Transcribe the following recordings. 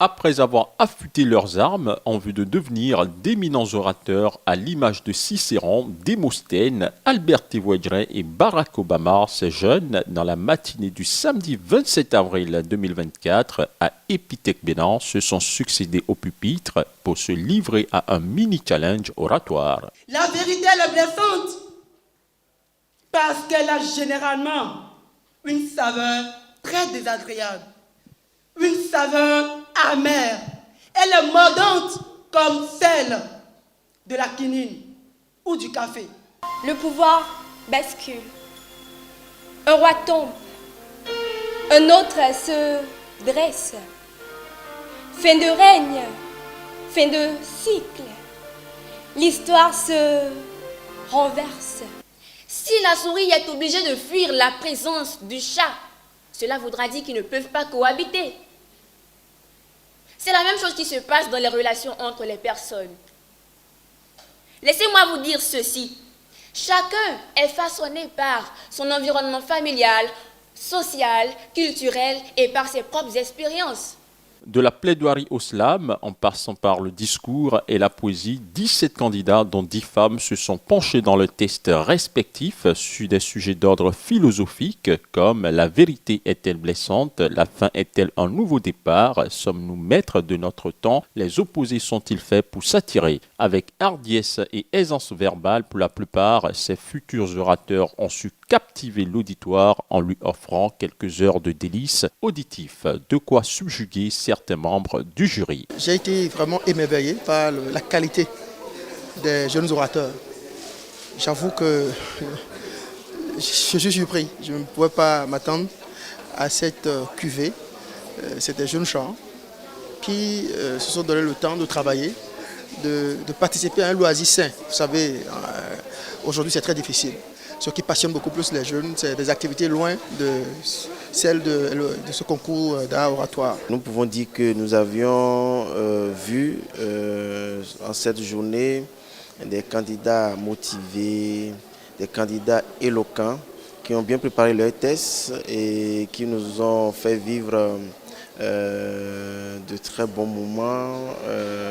Après avoir affûté leurs armes en vue de devenir d'éminents orateurs à l'image de Cicéron, Démosthène, Albert Tewodjre et Barack Obama, ces jeunes, dans la matinée du samedi 27 avril 2024, à Épithèque Bénin, se sont succédés au pupitre pour se livrer à un mini-challenge oratoire. La vérité, elle est blessante parce qu'elle a généralement une saveur très désagréable, une saveur amère. Elle est mordante comme celle de la quinine ou du café. Le pouvoir bascule. Un roi tombe. Un autre se dresse. Fin de règne. Fin de cycle. L'histoire se renverse. Si la souris est obligée de fuir la présence du chat, cela voudra dire qu'ils ne peuvent pas cohabiter. C'est la même chose qui se passe dans les relations entre les personnes. Laissez-moi vous dire ceci. Chacun est façonné par son environnement familial, social, culturel et par ses propres expériences. De la plaidoirie au slam, en passant par le discours et la poésie, 17 candidats, dont 10 femmes, se sont penchés dans le test respectif sur des sujets d'ordre philosophique comme la vérité est-elle blessante, la fin est-elle un nouveau départ, sommes-nous maîtres de notre temps, les opposés sont-ils faits pour s'attirer. Avec hardiesse et aisance verbale, pour la plupart, ces futurs orateurs ont su captiver l'auditoire en lui offrant quelques heures de délices auditifs, de quoi subjuguer certains membres du jury. J'ai été vraiment émerveillé par la qualité des jeunes orateurs. J'avoue que je suis surpris. Je ne pouvais pas m'attendre à cette cuvée. C'est des jeunes gens qui se sont donné le temps de travailler, de participer à un loisir sain. Vous savez, aujourd'hui c'est très difficile. Ce qui passionne beaucoup plus les jeunes, c'est des activités loin de celles de ce concours d'art oratoire. Nous pouvons dire que nous avions vu en cette journée des candidats motivés, des candidats éloquents qui ont bien préparé leurs tests et qui nous ont fait vivre de très bons moments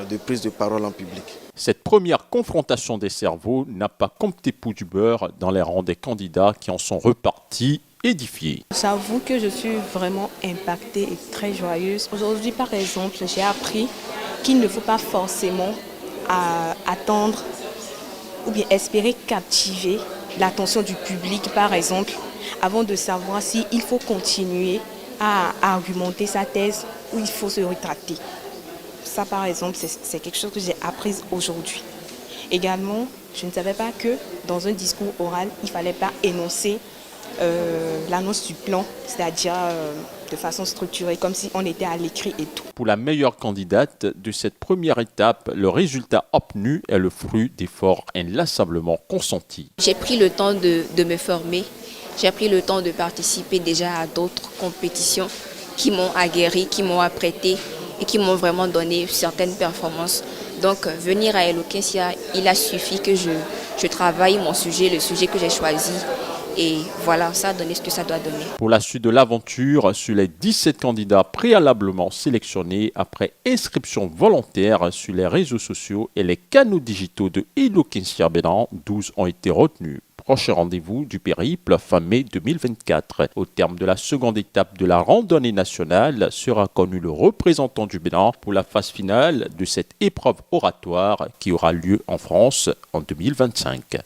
de prise de parole en public. Cette première confrontation des cerveaux n'a pas compté pour du beurre dans les rangs des candidats qui en sont repartis édifiés. J'avoue que je suis vraiment impactée et très joyeuse. Aujourd'hui, par exemple, j'ai appris qu'il ne faut pas forcément attendre ou bien espérer captiver l'attention du public, par exemple, avant de savoir s'il faut continuer à argumenter sa thèse ou il faut se rétracter. Ça, par exemple, c'est quelque chose que j'ai appris aujourd'hui. Également, je ne savais pas que dans un discours oral, il ne fallait pas énoncer l'annonce du plan, c'est-à-dire de façon structurée, comme si on était à l'écrit et tout. Pour la meilleure candidate de cette première étape, le résultat obtenu est le fruit d'efforts inlassablement consentis. J'ai pris le temps de me former. J'ai pris le temps de participer déjà à d'autres compétitions qui m'ont aguerri, qui m'ont apprêté et qui m'ont vraiment donné certaines performances. Donc venir à Eloquentia, il a suffi que je travaille mon sujet, le sujet que j'ai choisi. Et voilà, ça a donné ce que ça doit donner. Pour la suite de l'aventure, sur les 17 candidats préalablement sélectionnés après inscription volontaire sur les réseaux sociaux et les canaux digitaux de Eloquentia Bénin, 12 ont été retenus. Prochain rendez-vous du périple fin mai 2024. Au terme de la seconde étape de la randonnée nationale sera connu le représentant du Bénin pour la phase finale de cette épreuve oratoire qui aura lieu en France en 2025.